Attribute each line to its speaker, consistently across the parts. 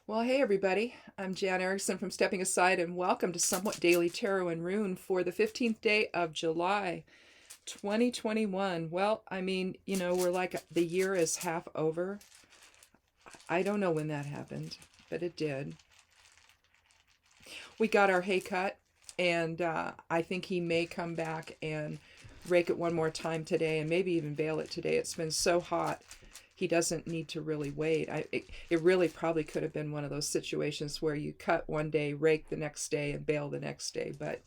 Speaker 1: Well, hey everybody. I'm Jan Erickson from Stepping Aside, and welcome to Somewhat Daily Tarot and Rune for the 15th day of July, 2021. Well, we're like the year is half over. I don't know when that happened, but it did. We got our hay cut, and I think he may come back and rake it one more time today and maybe even bale it today. It's been so hot. He doesn't need to really wait. It really probably could have been one of those situations where you cut one day, rake the next day, and bale the next day. But,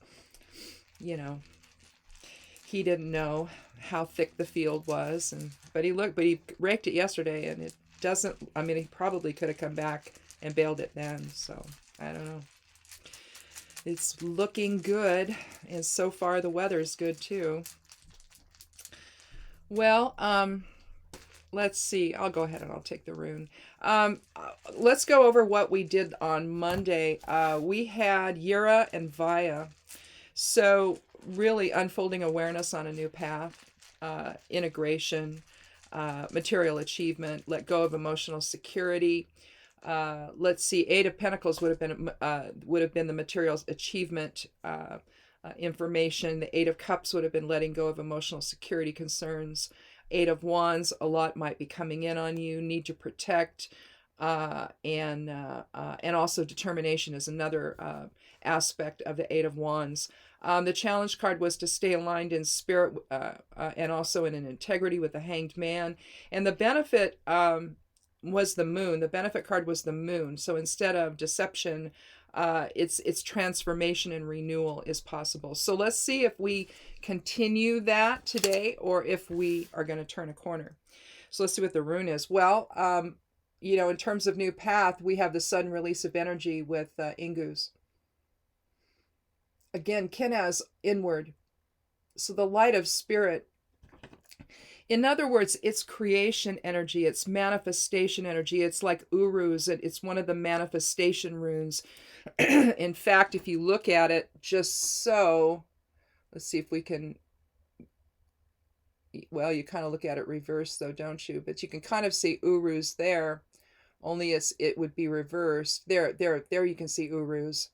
Speaker 1: you know, he didn't know how thick the field was. But he raked it yesterday, and it doesn't, he probably could have come back and baled it then. So, I don't know. It's looking good, and so far the weather's good too. Well, let's see. I'll go ahead and I'll take the rune. Let's go over what we did on Monday. We had Yura and Vaya. So really unfolding awareness on a new path, integration, material achievement, let go of emotional security. Let's see. Eight of Pentacles would have been the materials achievement information. The Eight of Cups would have been letting go of emotional security concerns. Eight of Wands, a lot might be coming in on you, need to protect, and also determination is another aspect of the Eight of Wands. The challenge card was to stay aligned in spirit and also in an integrity with the Hanged Man. And the benefit was the Moon. The benefit card was the Moon. So instead of deception, it's transformation and renewal is possible. So let's see if we continue that today or if we are going to turn a corner. So let's see what the rune is. Well, in terms of new path, we have the sudden release of energy with Ingus. Again, Kenaz inward. So the light of spirit. In other words, it's creation energy, it's manifestation energy. It's like Uruz, it's one of the manifestation runes. In fact, if you look at it just so, let's see if we can, well, you kind of look at it reverse though, don't you? But you can kind of see Uruz there, only it would be reversed. There you can see Uruz.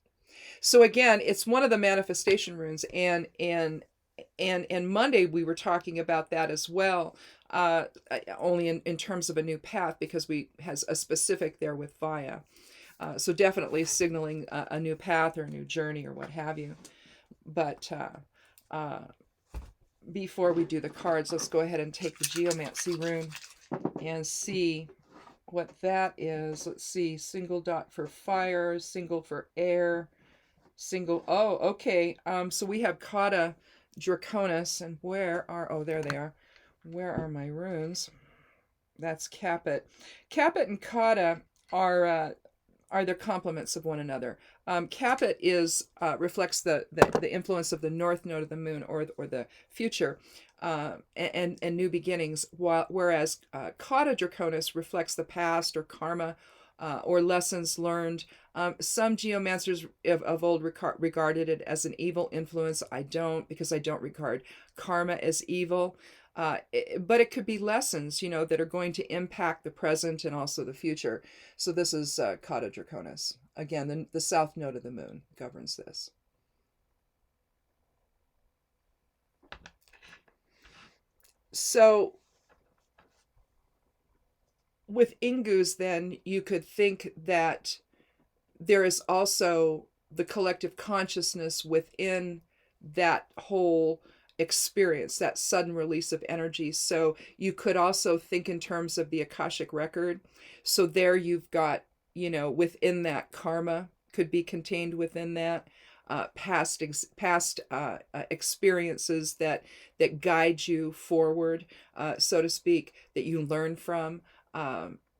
Speaker 1: So again, it's one of the manifestation runes, and Monday we were talking about that as well, only in terms of a new path, because we has a specific there with Vaya. So definitely signaling a new path or a new journey or what have you. But before we do the cards, let's go ahead and take the Geomancy rune and see what that is. Let's see, single dot for fire, single for air, single, oh, okay. So we have Kata Draconis, and there they are. Where are my runes? That's Capet. Capet and Kata are their complements of one another. Capet reflects the influence of the north node of the moon, or the future, and new beginnings, whereas Kata Draconis reflects the past or karma, or lessons learned. Some geomancers of old regarded it as an evil influence. I don't, because I don't regard karma as evil. But it could be lessons, that are going to impact the present and also the future. So this is Kata Draconis. Again, the south node of the moon governs this. So with Ingus, then, you could think that there is also the collective consciousness within that whole experience, that sudden release of energy. So you could also think in terms of the Akashic record. So there you've got, within that, karma could be contained within that. Past experiences that guide you forward, so to speak, that you learn from.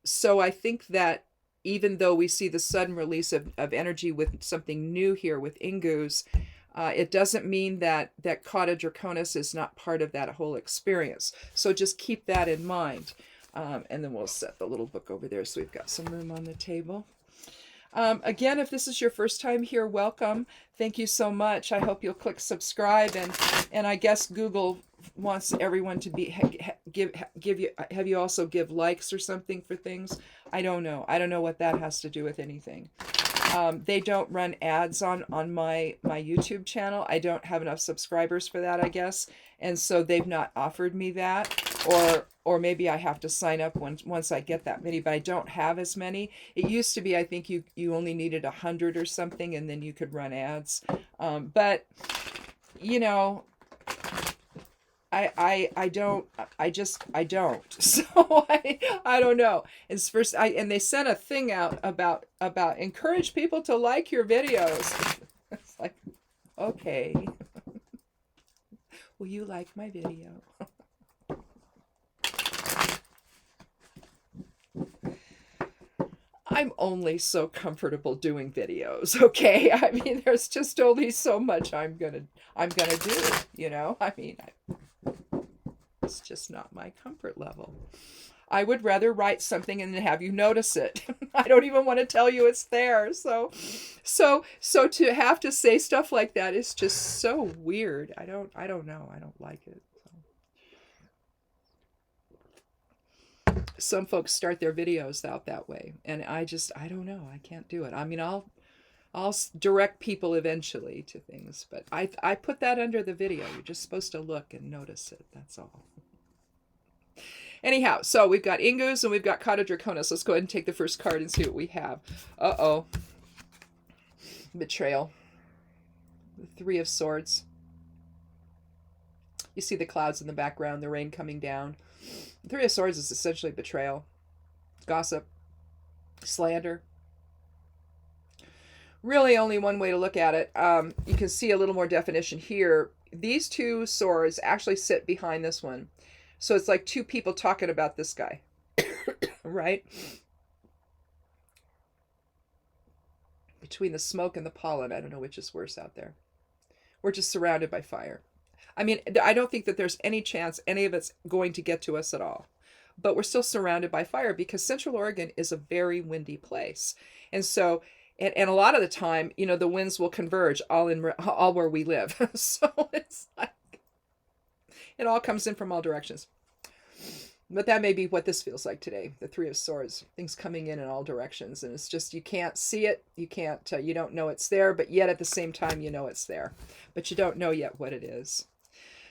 Speaker 1: So I think that even though we see the sudden release of energy with something new here with Ingus, it doesn't mean that Kata Draconis is not part of that whole experience. So just keep that in mind. And then we'll set the little book over there so we've got some room on the table. Again, if this is your first time here, welcome. Thank you so much. I hope you'll click subscribe, and I guess Google wants everyone to give you, have you also give likes or something for things? I don't know. I don't know what that has to do with anything. They don't run ads on my YouTube channel. I don't have enough subscribers for that, I guess. And so they've not offered me that, or maybe I have to sign up once I get that many, but I don't have as many. It used to be, I think you only needed 100 or something, and then you could run ads. But you know, I don't, I don't. So I don't know. It's first, and they sent a thing out about encourage people to like your videos. It's like, okay, will you like my video? I'm only so comfortable doing videos, okay? I mean, there's just only so much I'm gonna do, you know? I mean, it's just not my comfort level. I would rather write something and have you notice it. I don't even want to tell you it's there. So to have to say stuff like that is just so weird. I don't know. I don't like it. Some folks start their videos out that way, and I don't know. I can't do it. I mean, I'll direct people eventually to things, but I put that under the video. You're just supposed to look and notice it. That's all. Anyhow, so we've got Ingus and we've got Kata Draconis. Let's go ahead and take the first card and see what we have. Uh-oh. Betrayal. The Three of Swords. You see the clouds in the background, the rain coming down. The Three of Swords is essentially betrayal, gossip, slander. Really only one way to look at it. You can see a little more definition here. These two swords actually sit behind this one. So it's like two people talking about this guy, right? Between the smoke and the pollen, I don't know which is worse out there. We're just surrounded by fire. I mean, I don't think that there's any chance any of it's going to get to us at all. But we're still surrounded by fire because Central Oregon is a very windy place. And so, and a lot of the time, you know, the winds will converge all where we live. So it's like, it all comes in from all directions. But that may be what this feels like today. The Three of Swords, things coming in all directions. And it's just, you can't see it. You can't, you don't know it's there, but yet at the same time, you know it's there, but you don't know yet what it is.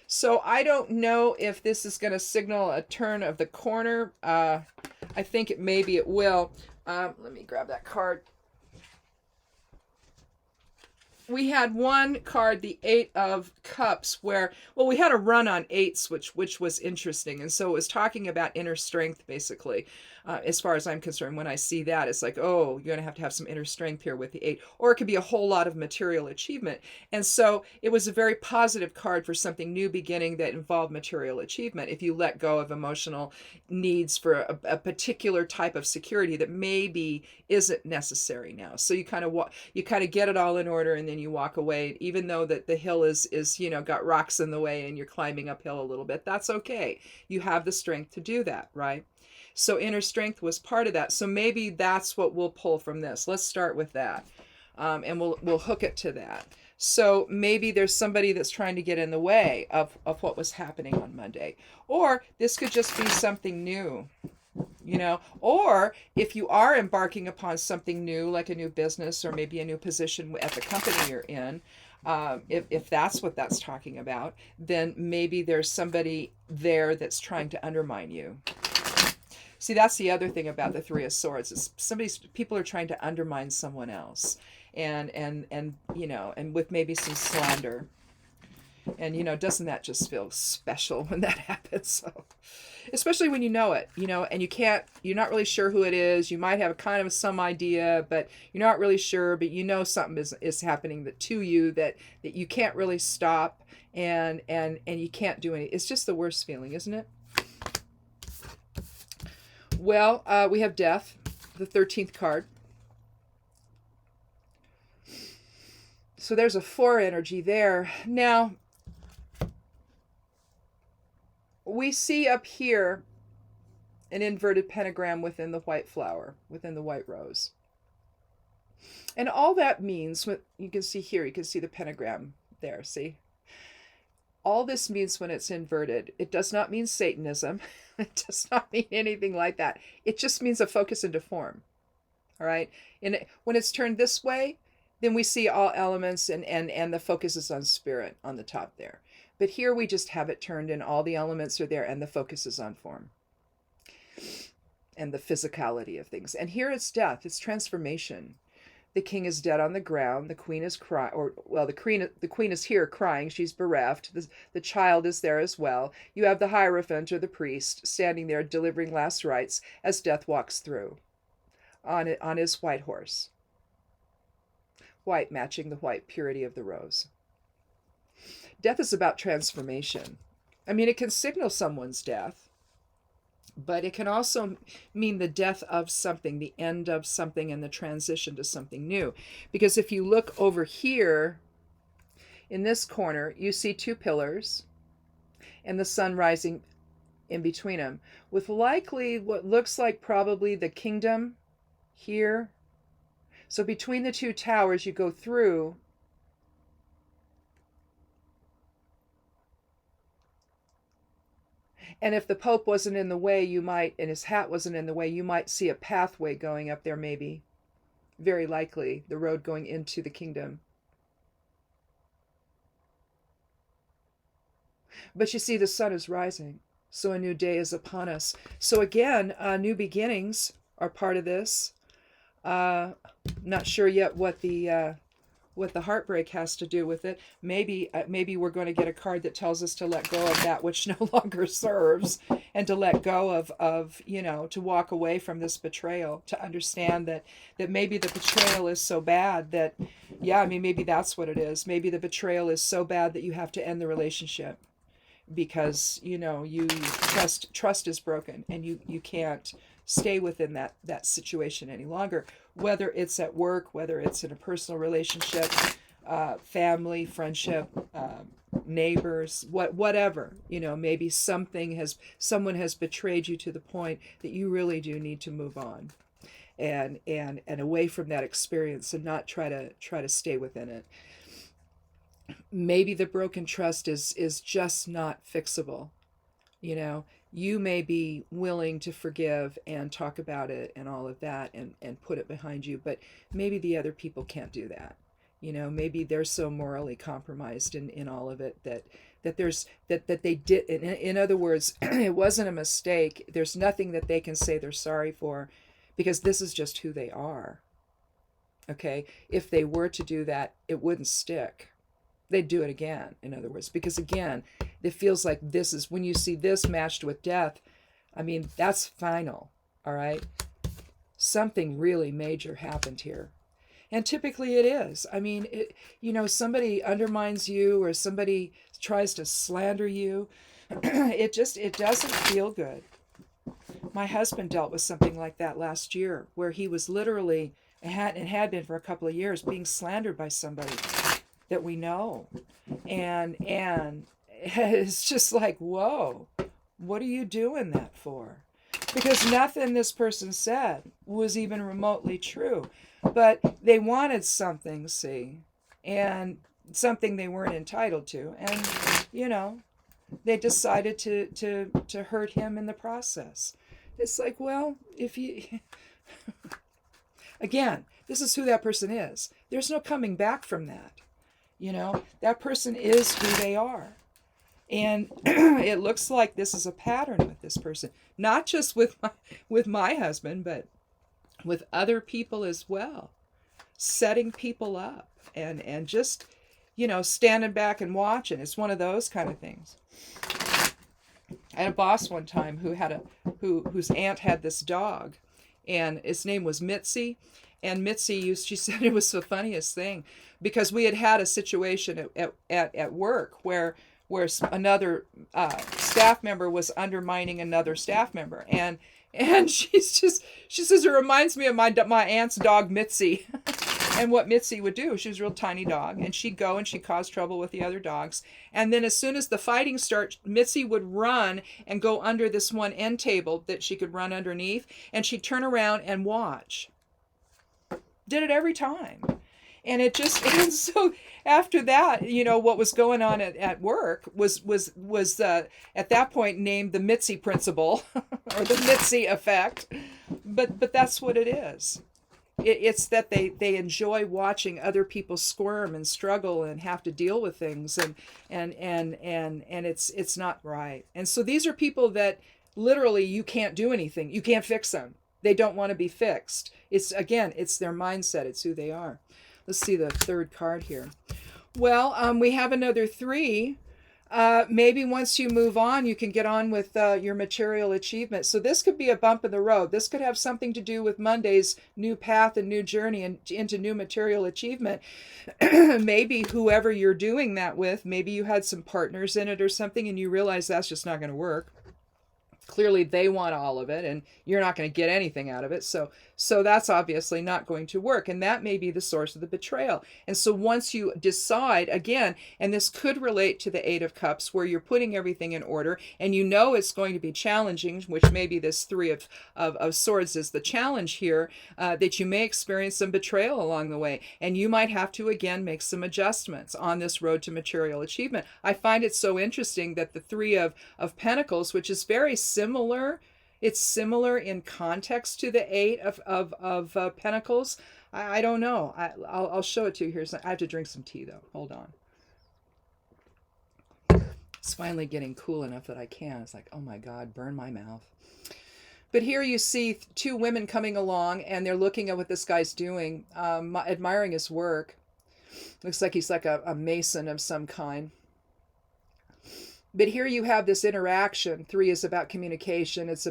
Speaker 1: So I don't know if this is going to signal a turn of the corner. I think maybe it will. Let me grab that card. We had one card, the Eight of Cups, where, well, we had a run on eights, which was interesting. And so it was talking about inner strength, basically. As far as I'm concerned, when I see that, it's like, oh, you're going to have some inner strength here with the eight. Or it could be a whole lot of material achievement. And so it was a very positive card for something new beginning that involved material achievement. If you let go of emotional needs for a particular type of security that maybe isn't necessary now. So you kind of get it all in order, and then you walk away, even though that the hill is got rocks in the way and you're climbing uphill a little bit. That's okay. You have the strength to do that, right? So inner strength was part of that. So maybe that's what we'll pull from this. Let's start with that, and we'll hook it to that. So maybe there's somebody that's trying to get in the way of what was happening on Monday, or this could just be something new. You know, or if you are embarking upon something new, like a new business or maybe a new position at the company you're in, if that's what that's talking about, then maybe there's somebody there that's trying to undermine you. See, that's the other thing about the Three of Swords is people are trying to undermine someone else, and you know, and with maybe some slander. And, you know, doesn't that just feel special when that happens? So, especially when you know it, you know, and you're not really sure who it is. You might have kind of some idea, but you're not really sure, but you know something is happening to you that you can't really stop, and you can't do anything. It's just the worst feeling, isn't it? Well, we have Death, the 13th card. So there's a 4 energy there. Now, we see up here an inverted pentagram within the white flower, within the white rose. And all that means, you can see here, you can see the pentagram there, see? all this means when it's inverted, it does not mean Satanism. It does not mean anything like that. It just means a focus into form. All right. And when it's turned this way, then we see all elements and the focus is on spirit on the top there. But here we just have it turned and all the elements are there and the focus is on form and the physicality of things. And here it's death, it's transformation. The king is dead on the ground. The queen is crying, or well, the queen is here crying. She's bereft. The child is there as well. You have the hierophant or the priest standing there delivering last rites as death walks through on his white horse. White matching the white purity of the rose. Death is about transformation. I mean, it can signal someone's death, but it can also mean the death of something, the end of something, and the transition to something new. Because if you look over here in this corner, you see two pillars and the sun rising in between them, with likely what looks like probably the kingdom here. So between the two towers you go through, and if the Pope wasn't in the way, you might, and his hat wasn't in the way, you might see a pathway going up there, maybe. Very likely, the road going into the kingdom. But you see, the sun is rising, so a new day is upon us. So again, new beginnings are part of this. Not sure yet what the heartbreak has to do with it. Maybe we're going to get a card that tells us to let go of that which no longer serves, and to let go of to walk away from this betrayal, to understand that maybe the betrayal is so bad that, maybe that's what it is. Maybe the betrayal is so bad that you have to end the relationship because, you trust is broken and you can't stay within that situation any longer, whether it's at work, whether it's in a personal relationship, family, friendship, neighbors, whatever, maybe someone has betrayed you to the point that you really do need to move on and away from that experience and not try to stay within it. Maybe the broken trust is just not fixable. You may be willing to forgive and talk about it and all of that and put it behind you, but maybe the other people can't do that. Maybe they're so morally compromised in all of it that they did. In other words, it wasn't a mistake. There's nothing that they can say they're sorry for, because this is just who they are. Okay? If they were to do that, it wouldn't stick. They'd do it again, in other words, because again, it feels like this is, when you see this matched with death, that's final, all right? Something really major happened here. And typically it is. Somebody undermines you or somebody tries to slander you. It doesn't feel good. My husband dealt with something like that last year, where he was literally, and had been for a couple of years, being slandered by somebody that we know, and it's just like, whoa, what are you doing that for? Because nothing this person said was even remotely true, but they wanted something, see, and something they weren't entitled to, and they decided to hurt him in the process. It's like, well, if you again, this is who that person is. There's no coming back from that. That person is who they are. And it looks like this is a pattern with this person, not just with my husband, but with other people as well, setting people up and just, standing back and watching. It's one of those kind of things. I had a boss one time whose aunt had this dog, and its name was Mitzi. And Mitzi she said it was the funniest thing, because we had a situation at work where another staff member was undermining another staff member, and she says it reminds me of my aunt's dog Mitzi. And what Mitzi would do, she was a real tiny dog, and she'd go and she'd cause trouble with the other dogs. And then as soon as the fighting starts, Mitzi would run and go under this one end table that she could run underneath, and she'd turn around and watch. Did it every time. And it just, and so after that, what was going on at work was at that point named the Mitzi principle or the Mitzi effect. But that's what it is. It's that they enjoy watching other people squirm and struggle and have to deal with things, and it's not right. And so these are people that literally you can't do anything. You can't fix them. They don't want to be fixed. It's their mindset. It's who they are. Let's see the third card here. Well, we have another 3. Maybe once you move on, you can get on with your material achievement. So this could be a bump in the road. This could have something to do with Monday's new path and new journey and into new material achievement. Maybe whoever you're doing that with, maybe you had some partners in it or something and you realize that's just not going to work. Clearly they want all of it and you're not going to get anything out of it. So that's obviously not going to work. And that may be the source of the betrayal. And so once you decide, again, and this could relate to the 8 of Cups, where you're putting everything in order and it's going to be challenging, which maybe this 3 of Swords is the challenge here, that you may experience some betrayal along the way. And you might have to, again, make some adjustments on this road to material achievement. I find it so interesting that the 3 of Pentacles, which is very similar, it's similar in context to the 8 of Pentacles. I don't know. I'll show it to you here. I have to drink some tea though. Hold on. It's finally getting cool enough that I can. It's like, oh my God, burn my mouth. But here you see 2 women coming along and they're looking at what this guy's doing, admiring his work. Looks like he's like a mason of some kind. But here you have this interaction. 3 is about communication. It's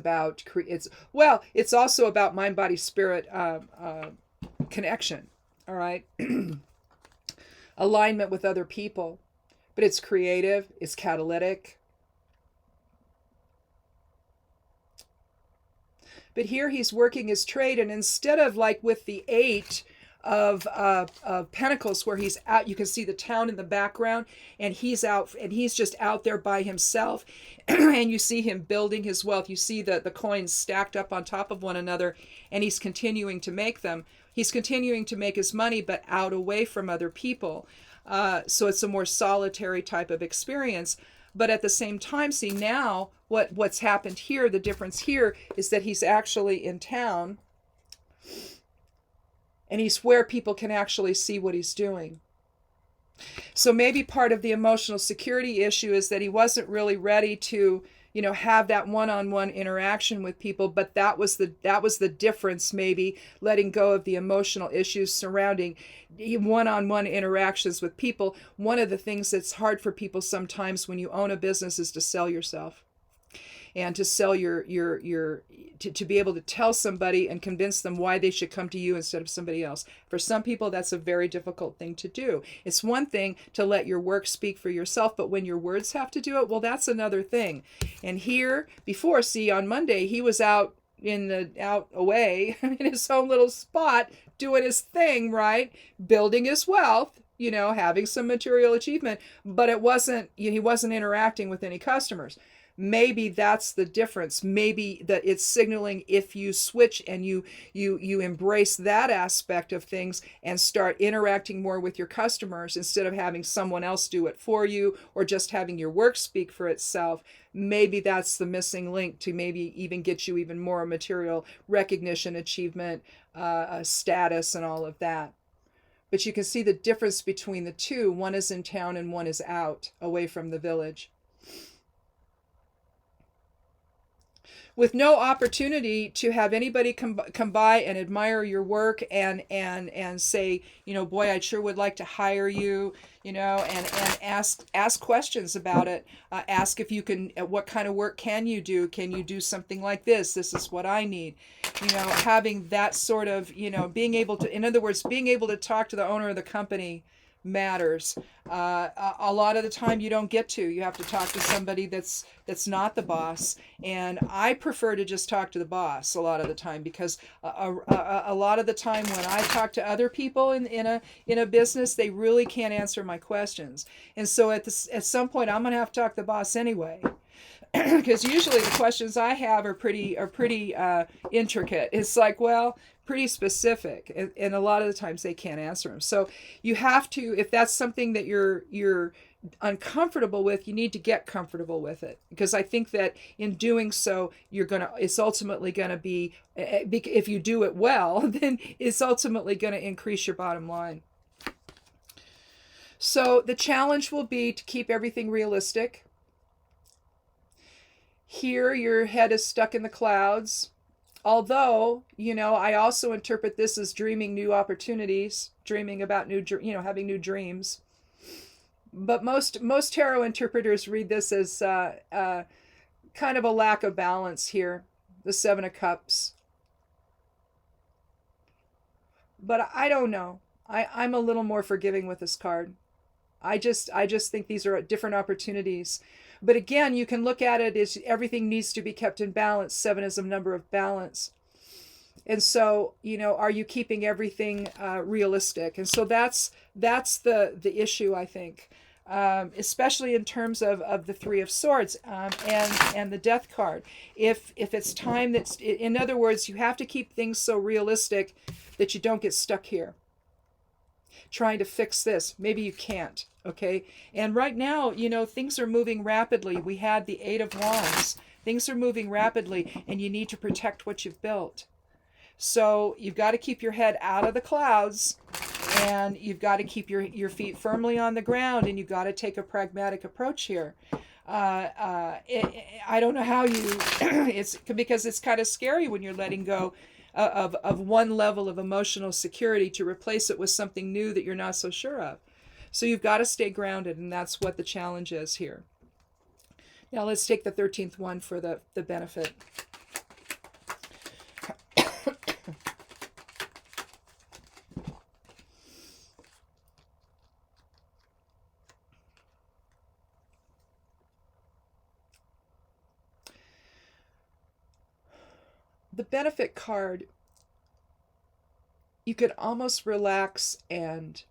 Speaker 1: also about mind, body, spirit connection. All right. Alignment with other people. But it's creative. It's catalytic. But here he's working his trade. And instead of like with the 8 of Pentacles, where he's out, you can see the town in the background, and he's out, and he's just out there by himself, and you see him building his wealth. You see the coins stacked up on top of one another, and he's continuing to make them. He's continuing to make his money, but out away from other people. So it's a more solitary type of experience. But at the same time, see now what's happened here, the difference here is that he's actually in town. And he's where people can actually see what he's doing. So maybe part of the emotional security issue is that he wasn't really ready to, have that one-on-one interaction with people. But that was the difference, maybe letting go of the emotional issues surrounding one-on-one interactions with people. One of the things that's hard for people sometimes when you own a business is to sell yourself. And to sell to be able to tell somebody and convince them why they should come to you instead of somebody else. For some people, that's a very difficult thing to do. It's one thing to let your work speak for yourself, but when your words have to do it, well, that's another thing. And here, before, see, on Monday, he was out away in his own little spot, doing his thing, right? Building his wealth, having some material achievement, but he wasn't interacting with any customers. Maybe that's the difference. Maybe that it's signaling if you switch and you embrace that aspect of things and start interacting more with your customers instead of having someone else do it for you or just having your work speak for itself. Maybe that's the missing link to maybe even get you even more material recognition, achievement, status, and all of that. But you can see the difference between the 2. One is in town and one is out, away from the village. With no opportunity to have anybody come by and admire your work and say, boy, I sure would like to hire you, and ask questions about it. Ask if you can, what kind of work can you do? Can you do something like this? This is what I need. Having that sort of, being able to talk to the owner of the company matters. A lot of the time you don't get to. You have to talk to somebody that's not the boss. And I prefer to just talk to the boss a lot of the time, because a lot of the time when I talk to other people in a business, they really can't answer my questions. And so at some point I'm going to have to talk to the boss anyway. Because usually the questions I have are pretty intricate. It's like, well, pretty specific, and a lot of the times they can't answer them. So you have to, if that's something that you're uncomfortable with, you need to get comfortable with it, because I think that in doing so, it's ultimately gonna be, if you do it well, then it's ultimately gonna increase your bottom line. So the challenge will be to keep everything realistic. Here, your head is stuck in the clouds. Although, I also interpret this as dreaming new opportunities, dreaming about having new dreams. But most tarot interpreters read this as kind of a lack of balance here, the Seven of Cups. But I don't know. I'm a little more forgiving with this card. I just think these are different opportunities. But again, you can look at it as everything needs to be kept in balance. 7 is a number of balance. And so, are you keeping everything realistic? And so that's the issue, I think, especially in terms of the Three of Swords and the Death card. If it's time in other words, you have to keep things so realistic that you don't get stuck here trying to fix this. Maybe you can't. Okay. And right now, things are moving rapidly. We had the Eight of Wands. Things are moving rapidly, and you need to protect what you've built. So you've got to keep your head out of the clouds, and you've got to keep your feet firmly on the ground, and you've got to take a pragmatic approach here. I don't know how you, it's because it's kind of scary when you're letting go of one level of emotional security to replace it with something new that you're not so sure of. So you've got to stay grounded, and that's what the challenge is here. Now let's take the 13th one for the benefit. The benefit card, you could almost relax, and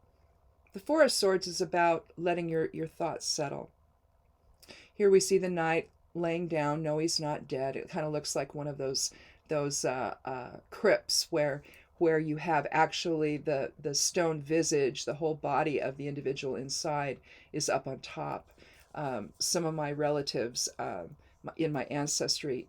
Speaker 1: the Four of Swords is about letting your thoughts settle. Here we see the knight laying down. No, he's not dead. It kind of looks like one of those crypts where you have actually the stone visage, the whole body of the individual inside is up on top. Some of my relatives in my ancestry,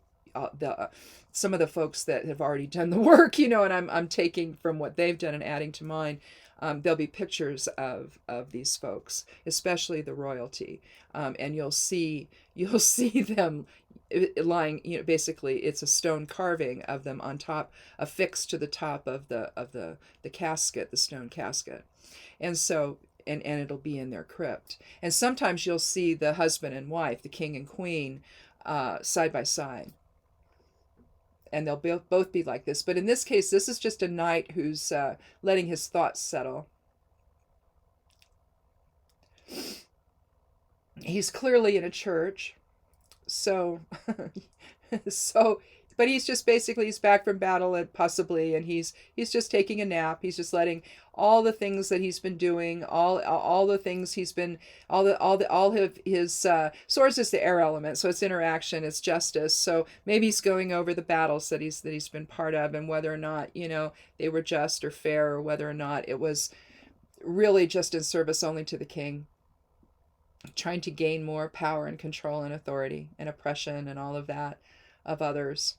Speaker 1: some of the folks that have already done the work, and I'm taking from what they've done and adding to mine. There'll be pictures of these folks, especially the royalty, and you'll see them lying. Basically, it's a stone carving of them on top, affixed to the top of the casket, the stone casket, and so. And it'll be in their crypt. And sometimes you'll see the husband and wife, the king and queen, side by side. And they'll both be like this. But in this case, this is just a knight who's letting his thoughts settle. He's clearly in a church. So, but he's just basically, he's back from battle, and possibly, and he's just taking a nap. He's just letting all the things that he's been doing, all the things he's been, all of his swords is the air element, so it's interaction, it's justice. So maybe he's going over the battles that he's been part of, and whether or not they were just or fair, or whether or not it was really just in service only to the king, trying to gain more power and control and authority and oppression and all of that of others.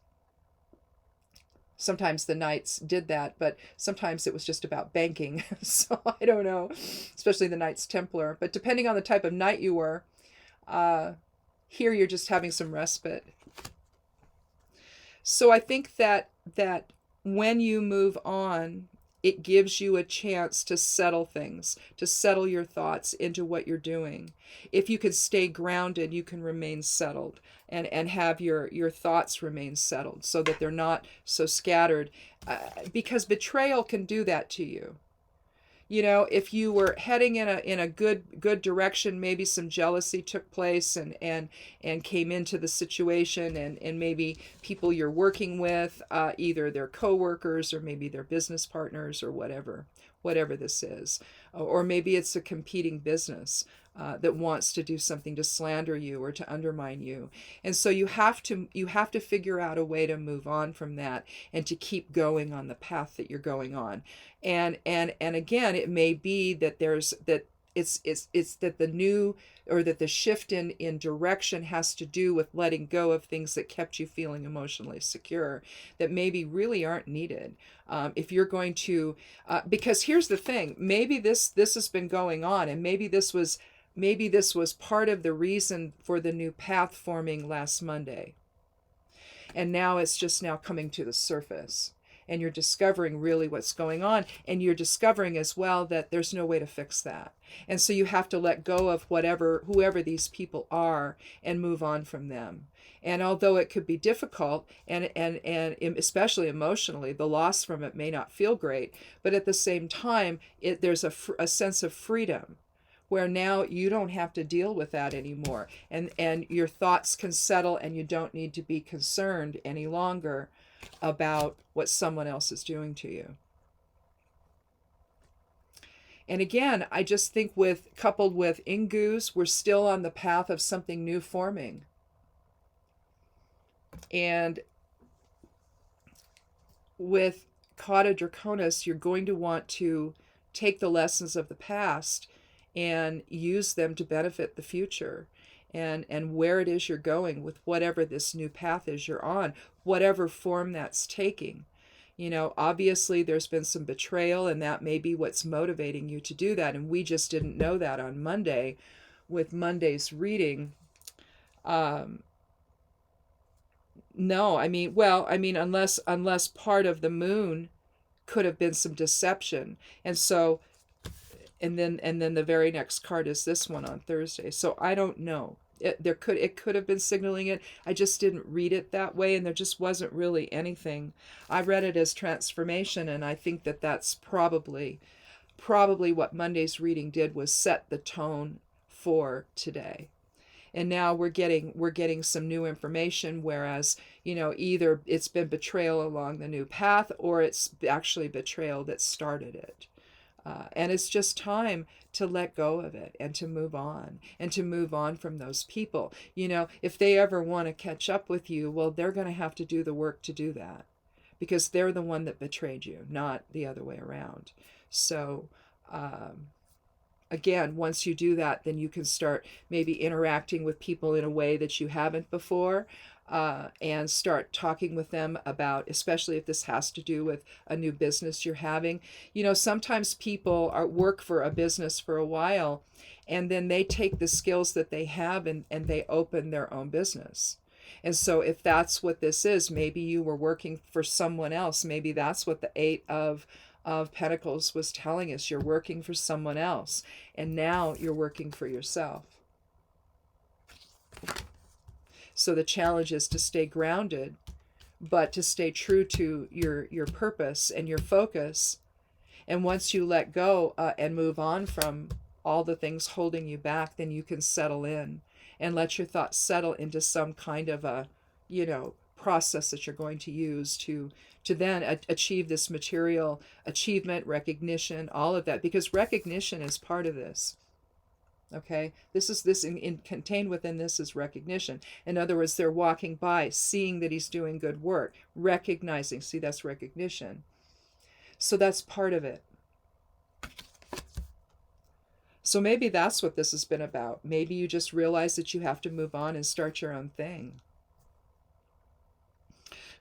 Speaker 1: Sometimes the knights did that, but sometimes it was just about banking. So I don't know, especially the Knights Templar. But depending on the type of knight you were, here you're just having some respite. So I think that when you move on, it gives you a chance to settle things, to settle your thoughts into what you're doing. If you can stay grounded, you can remain settled and have your thoughts remain settled so that they're not so scattered, because betrayal can do that to you. If you were heading in a good direction, maybe some jealousy took place and came into the situation, and maybe people you're working with, either their coworkers or maybe their business partners or whatever this is, or maybe it's a competing business, that wants to do something to slander you or to undermine you. And so you have to figure out a way to move on from that and to keep going on the path that you're going on. And again, it may be that it's that the new, or that the shift in direction has to do with letting go of things that kept you feeling emotionally secure, that maybe really aren't needed. If you're going to, because here's the thing, maybe this has been going on, and maybe this was part of the reason for the new path forming last Monday. And now it's just now coming to the surface. And you're discovering really what's going on. And you're discovering as well that there's no way to fix that. And so you have to let go of whoever these people are, and move on from them. And although it could be difficult, and especially emotionally, the loss from it may not feel great, but at the same time, there's a sense of freedom, where now you don't have to deal with that anymore, and your thoughts can settle, and you don't need to be concerned any longer about what someone else is doing to you. And again, I just think coupled with Ingus, we're still on the path of something new forming. And with Cauda Draconis, you're going to want to take the lessons of the past and use them to benefit the future, and where it is you're going with whatever this new path is you're on, whatever form that's taking. Obviously there's been some betrayal, and that may be what's motivating you to do that, and we just didn't know that on Monday with Monday's reading. No, unless part of the moon could have been some deception. And so and then the very next card is this one on Thursday. So I don't know. It could have been signaling it. I just didn't read it that way, and there just wasn't really anything. I read it as transformation, and I think that that's probably what Monday's reading did, was set the tone for today. And now we're getting some new information, whereas either it's been betrayal along the new path, or it's actually betrayal that started it. And it's just time to let go of it, and to move on, from those people. If they ever want to catch up with you, well, they're going to have to do the work to do that, because they're the one that betrayed you, not the other way around. So, again, once you do that, then you can start maybe interacting with people in a way that you haven't before. And start talking with them about, especially if this has to do with a new business you're having. Sometimes people work for a business for a while, and then they take the skills that they have, and they open their own business. And so if that's what this is, maybe you were working for someone else. Maybe that's what the Eight of Pentacles was telling us. You're working for someone else, and now you're working for yourself. So the challenge is to stay grounded, but to stay true to your purpose and your focus. And once you let go and move on from all the things holding you back, then you can settle in and let your thoughts settle into some kind of a, process that you're going to use to then achieve this material achievement, recognition, all of that, because recognition is part of this. Okay, contained within this is recognition. In other words, they're walking by, seeing that he's doing good work, recognizing. See, that's recognition. So that's part of it. So maybe that's what this has been about. Maybe you just realize that you have to move on and start your own thing.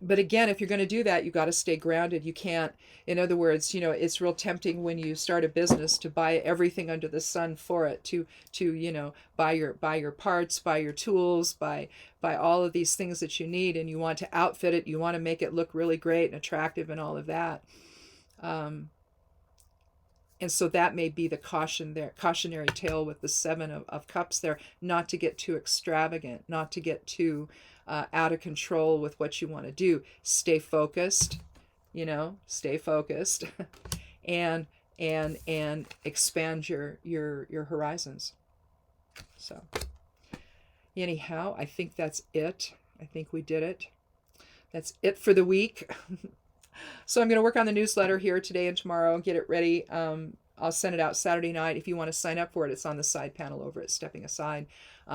Speaker 1: But again, if you're going to do that, you got to stay grounded. You can't, in other words, it's real tempting when you start a business to buy everything under the sun for it, to buy your parts, buy your tools, buy all of these things that you need, and you want to outfit it, you want to make it look really great and attractive and all of that. And so that may be the cautionary tale with the Seven of Cups there, not to get too extravagant, not to get too out of control with what you want to do. Stay focused, stay focused, and expand your horizons. So anyhow, I think that's it. I think we did it. That's it for the week. So I'm going to work on the newsletter here today and tomorrow and get it ready. I'll send it out Saturday night. If you want to sign up for it, it's on the side panel over at Stepping Aside.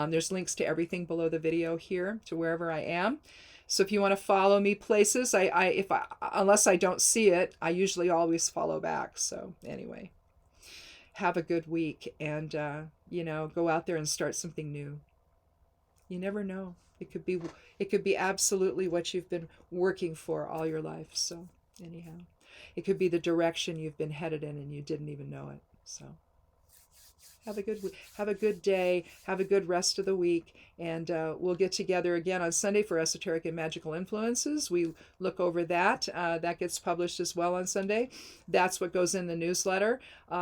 Speaker 1: There's links to everything below the video here to wherever I am. So if you want to follow me places, unless I don't see it, I usually always follow back. So anyway, have a good week, and go out there and start something new. You never know. It could be absolutely what you've been working for all your life. So anyhow, it could be the direction you've been headed in and you didn't even know it. So have a good day, have a good rest of the week, and we'll get together again on Sunday for Esoteric and Magical Influences. We look over that. That gets published as well on Sunday. That's what goes in the newsletter.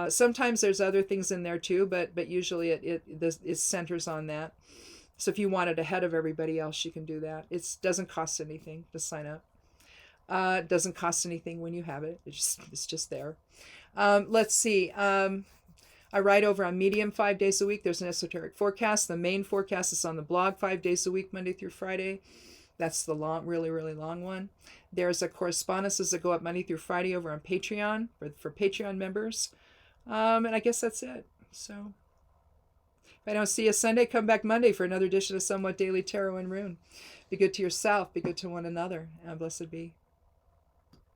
Speaker 1: Sometimes there's other things in there too, but usually it centers on that. So if you want it ahead of everybody else, you can do that. It doesn't cost anything to sign up. It doesn't cost anything when you have it. It's just there. Let's see. I write over on Medium 5 days a week. There's an esoteric forecast. The main forecast is on the blog 5 days a week, Monday through Friday. That's the long, really, really long one. There's a correspondences that go up Monday through Friday over on Patreon for Patreon members. And I guess that's it. So if I don't see you Sunday, come back Monday for another edition of Somewhat Daily Tarot and Rune. Be good to yourself. Be good to one another. And blessed be.